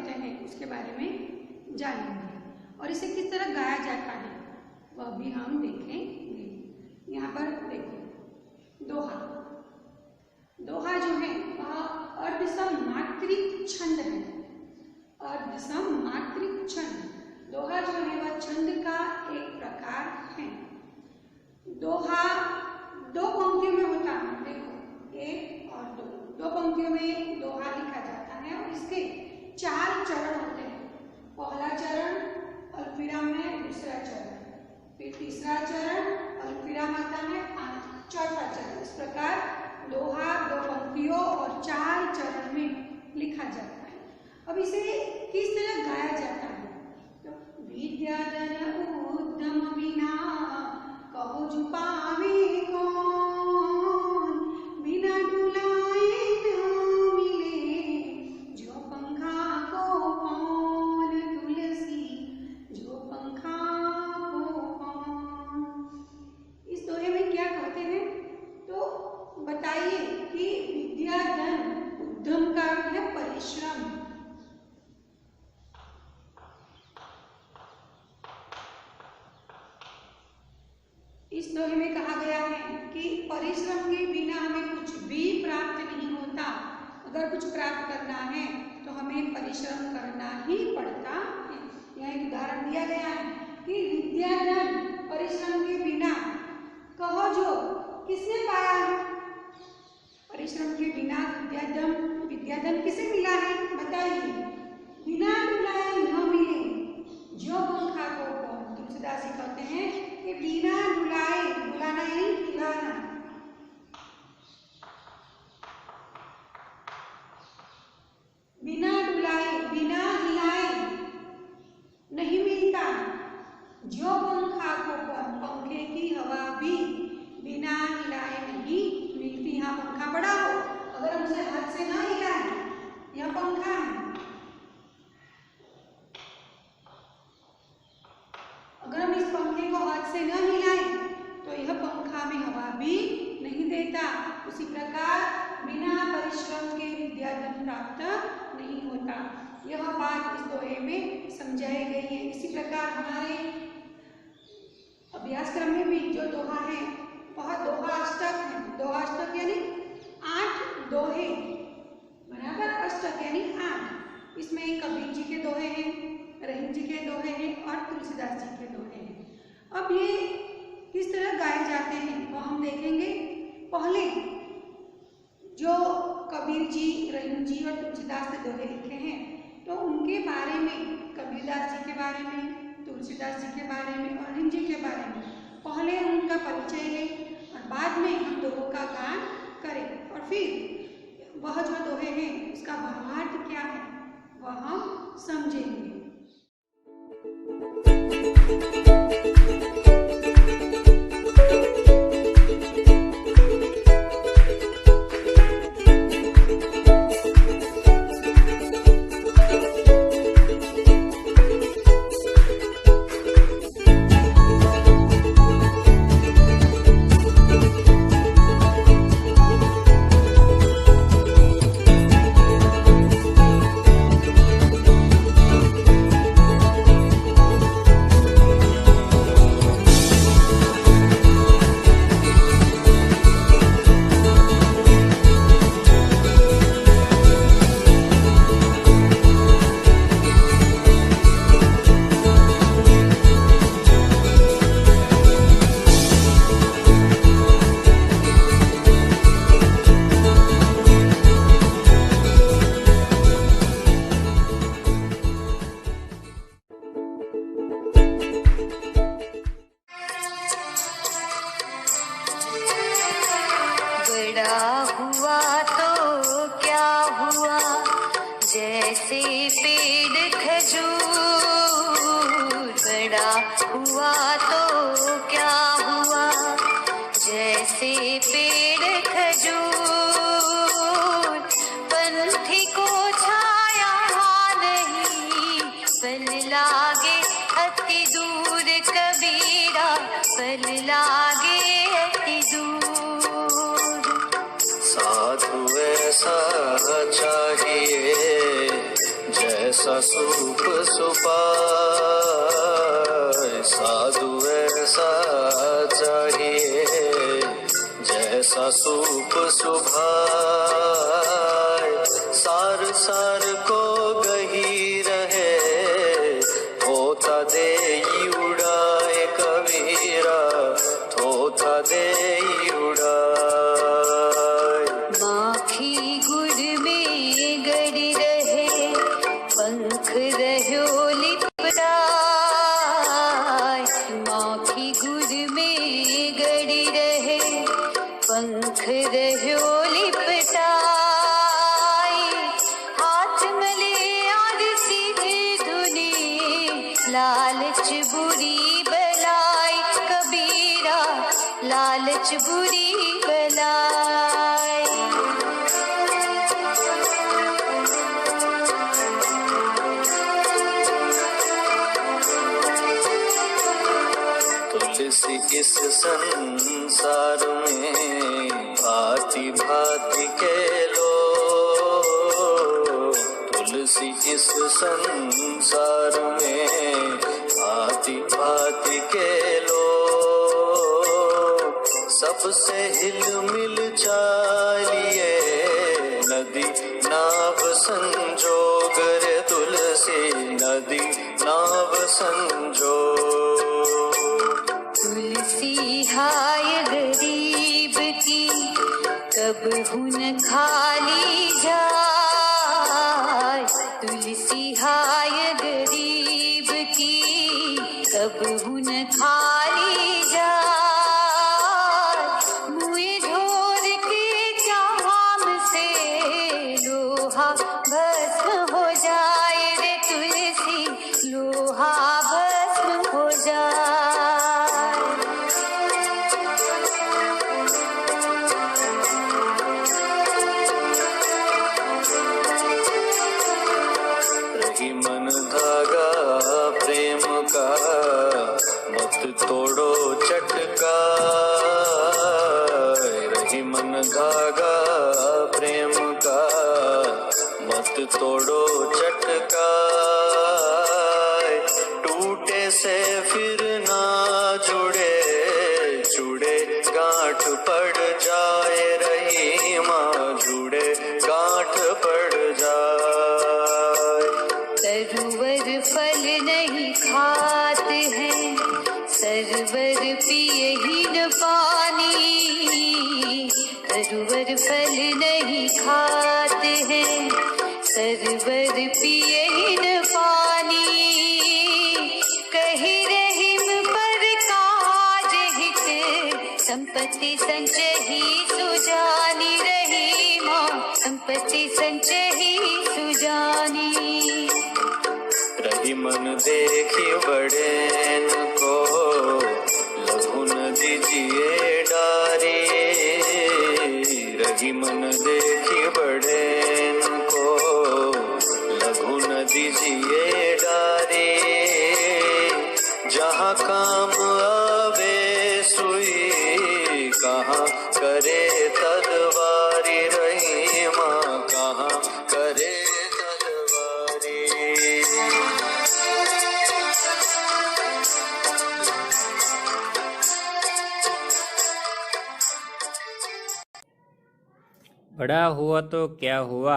होते हैं उसके बारे में जानेंगे और इसे किस तरह गाया जाता है वह भी हम देखेंगे। यहाँ पर देखो दोहा। दोहा जो है वह अर्धसम मात्रिक छंद है। अर्धसम मात्रिक छंद, दोहा जो है वह छंद का एक प्रकार है। दोहा दो पंक्तियों में होता है, देखो एक और दो पंक्तियों में दोहा लिखा जाता है और इसके 4 चरण होते हैं। पहला चरण अल्पविराम में, दूसरा चरण, फिर तीसरा चरण अल्पविराम आता है, चौथा चरण। इस प्रकार दोहा 2 पंक्तियों और 4 चरण में लिखा जाता है। अब इसे किस तरह गाया जाता है? तो विद्याधन उद्यम बिना कहो जो पावे कौन, बिना डुलाए न मिले जो पंखा को कौन, तुलसी जो पंखा को कौन। इस दोहे में क्या कहते हैं? तो बताइए कि विद्याधन, उद्यम का अर्थ है परिश्रम। इस दोहे में कहा गया है कि परिश्रम के बिना हमें कुछ भी प्राप्त नहीं होता। अगर कुछ प्राप्त करना है तो हमें परिश्रम करना ही पड़ता है। यह एक उदाहरण दिया गया है कि विद्याधन, परिश्रम के बिना, कहो जो किसने पाया है? परिश्रम के बिना विद्याधन किसे मिला है? बताइए। बिना डुलाए न मिले जो पंखा को कौन। तुलसीदास जी कहते हैं कि बिना डुलाए, डुलाना यानी हिलाना, बिना डुलाए, बिना हिलाए नहीं मिलता जो पंखा को कौन। पंखे की हवा भी बिना हिलाए नहीं मिलती। यहाँ पंखा बड़ा हो, अगर हम उसे हाथ से ना हिलाएं, यह पंखा है, अगर हम इस पंखे को हाथ से न हिलाएं तो यह पंखा में हवा भी नहीं देता। उसी प्रकार बिना परिश्रम के विद्याधन प्राप्त नहीं होता। यह बात इस दोहे में समझाई गई है। इसी प्रकार हमारे अभ्यासक्रम में भी जो दोहा है वह दोहाष्टक है। दोहाष्टक यानी 8 दोहे बराबर अष्टक यानी 8। इसमें कबीर जी के दोहे हैं, रहीम जी के दोहे हैं और तुलसीदास जी के दोहे हैं। अब ये किस तरह गाए जाते हैं वो हम देखेंगे। पहले जो कबीर जी, रहीम जी और तुलसीदास ने दोहे लिखे हैं तो उनके बारे में, कबीरदास जी के बारे में, तुलसीदास जी के बारे में और रहीम जी के बारे में पहले उनका परिचय लें और बाद में हम दोहों का गान करें और फिर वह जो दोहे हैं उसका भावार्थ क्या है वह हम समझेंगे। जैसे पेड़ खजूर, बड़ा हुआ तो क्या हुआ, जैसे पेड़ खजूर, पंथी को छाया नहीं, पल लागे अति दूर कबीरा, पल लागे अति दूर। साधु ऐसा चाहिए जैसा जैसा सूप सुपाए साधु ऐसा चाहिए, जैसा सूप सुभाए सार सार को गही रहे, थोथा दे उड़ाए कबीरा, थोथा दे उड़ाए। माखी गुड़ में गड़ी रहे, पंख रहो लिपटाए, माखी गुड़ में गड़ी रहे, पंख रहो लिपटाए, हाथ मले आर सीधे धुने, लालच बुरी बलाई कबीरा, लालच बुरी बलाई। तुलसी इस संसार में भांति भांति के लोग, तुलसी इस संसार में भांति भांति के लोग, सबसे हिल मिल चालिए नदी नाव संजोग रे तुलसी, नदी नाव संजोग। तुलसी हाय गरीब की कब हुन खाली जाए, तुलसी हाय गरीब की कब हुन खाली जाए, मुँह ढोर के चाम से लोहा भस्म हो जाए रे तुलसी, लोहा भस्म हो जाए। रही मन धागा प्रेम का मत तोड़ो चटका, रही मन धागा प्रेम का मत तोड़ो चटका, टूटे से फिर ना जुड़े, जुड़े गांठ पड़ जाए रही माँ, जुड़े गांठ पड़ जाए। सरोवर फल नहीं खाते हैं, सरवर पिए ही न पानी, सरोवर फल नहीं खाते हैं, सरवर पिए ही न पानी, कही रहीम पर काज हित, संपत्ति संचही सुजानी रही माँ, संपत्ति संचही सुजानी। रही मन देखी बड़ेन को लघु न दीजिए डारी, रही मन देखी बड़ेन को लघु न दीजिए डारी, जहाँ काम आवे सुई कहाँ करे तलवारी रही माँ, कहाँ करे तलवारी। बड़ा हुआ तो क्या हुआ,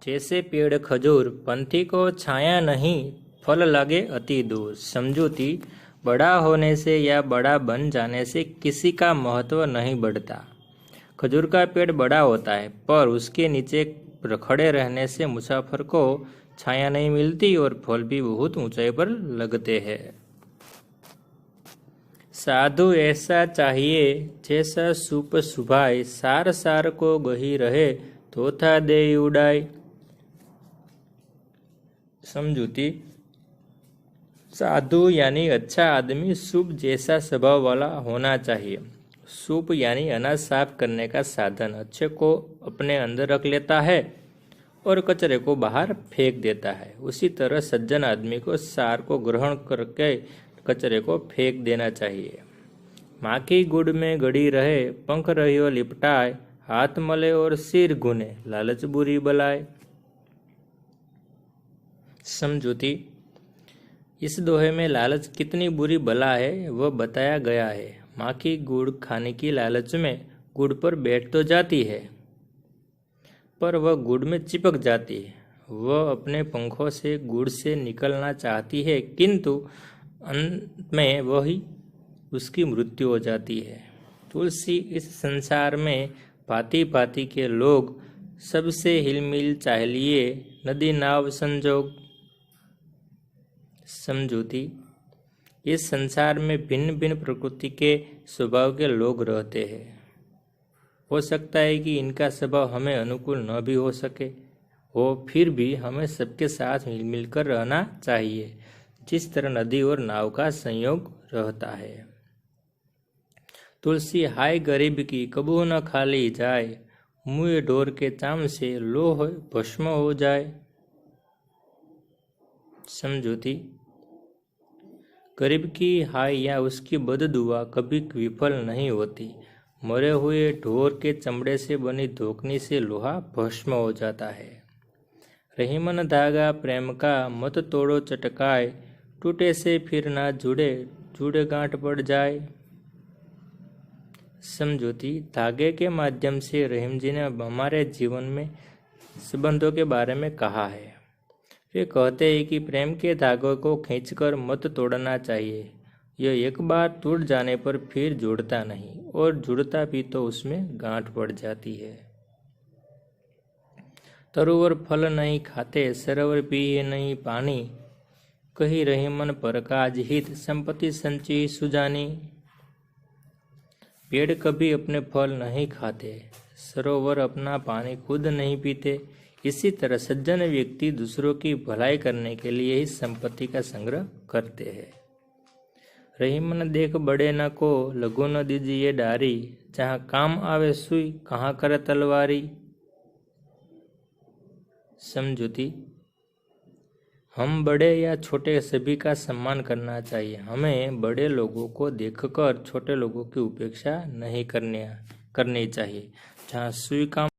जैसे पेड़ खजूर, पंथी को छाया नहीं, फल लगे अति दूर। समझूती, बड़ा होने से या बड़ा बन जाने से किसी का महत्व नहीं बढ़ता। खजूर का पेड़ बड़ा होता है, पर उसके नीचे खड़े रहने से मुसाफिर को छाया नहीं मिलती और फल भी बहुत ऊंचाई पर लगते हैं। साधु ऐसा चाहिए जैसा सूप सुभाए, सार सार को गही रहे, थोथा दे उड़ाए। समझूती, साधु यानी अच्छा आदमी सूप जैसा स्वभाव वाला होना चाहिए। सूप यानी अनाज साफ करने का साधन, अच्छे को अपने अंदर रख लेता है और कचरे को बाहर फेंक देता है। उसी तरह सज्जन आदमी को सार को ग्रहण करके कचरे को फेंक देना चाहिए। माखी गुड़ में गड़ी रहे, पंख रहियो लिपटाए, हाथ मले और सिर गुने, लालच बुरी बलाए। समझूती। इस दोहे में लालच कितनी बुरी बला है वह बताया गया है। माँ की गुड़ खाने की लालच में गुड़ पर बैठ तो जाती है, पर वह गुड़ में चिपक जाती है। वह अपने पंखों से गुड़ से निकलना चाहती है, किंतु अंत में वही उसकी मृत्यु हो जाती है। तुलसी, इस संसार में भांति भांति के लोग, सबसे हिलमिल चाहिए नदी नाव संजोग। समझूती। इस संसार में भिन्न भिन्न प्रकृति के स्वभाव के लोग रहते हैं। हो सकता है कि इनका स्वभाव हमें अनुकूल न भी हो सके, हो फिर भी हमें सबके साथ मिलमिल कर रहना चाहिए, जिस तरह नदी और नाव का संयोग रहता है। तुलसी, हाय गरीब की कबू न खाली जाए, मुँह ढोर के चाम से लोह भस्म हो जाए। समझूती। गरीब की हाय या उसकी बददुआ कभी विफल नहीं होती। मरे हुए ढोर के चमड़े से बनी धोकनी से लोहा भस्म हो जाता है। रहीमन धागा प्रेम का मत तोड़ो चटकाए, टूटे से फिर ना जुड़े, जुड़े गांठ पड़ जाए। समझूती। धागे के माध्यम से रहीम जी ने हमारे जीवन में संबंधों के बारे में कहा है। वे कहते हैं कि प्रेम के धागों को खींचकर मत तोड़ना चाहिए। यह एक बार टूट जाने पर फिर जुड़ता नहीं, और जुड़ता भी तो उसमें गांठ पड़ जाती है। तरुवर फल नहीं खाते, सरोवर पिए नहीं पानी, कही रहीमन पर काज हित, संपत्ति संची सुजानी। पेड़ कभी अपने फल नहीं खाते, सरोवर अपना पानी खुद नहीं पीते। इसी तरह सज्जन व्यक्ति दूसरों की भलाई करने के लिए ही संपत्ति का संग्रह करते हैं। रहीमन देख बड़े न को, लघु न दीजिए डारी, जहाँ काम आवे सुई, कहाँ करे तलवारी। समझूती। हम बड़े या छोटे सभी का सम्मान करना चाहिए। हमें बड़े लोगों को देखकर छोटे लोगों की उपेक्षा नहीं करनी चाहिए। जहाँ सुई काम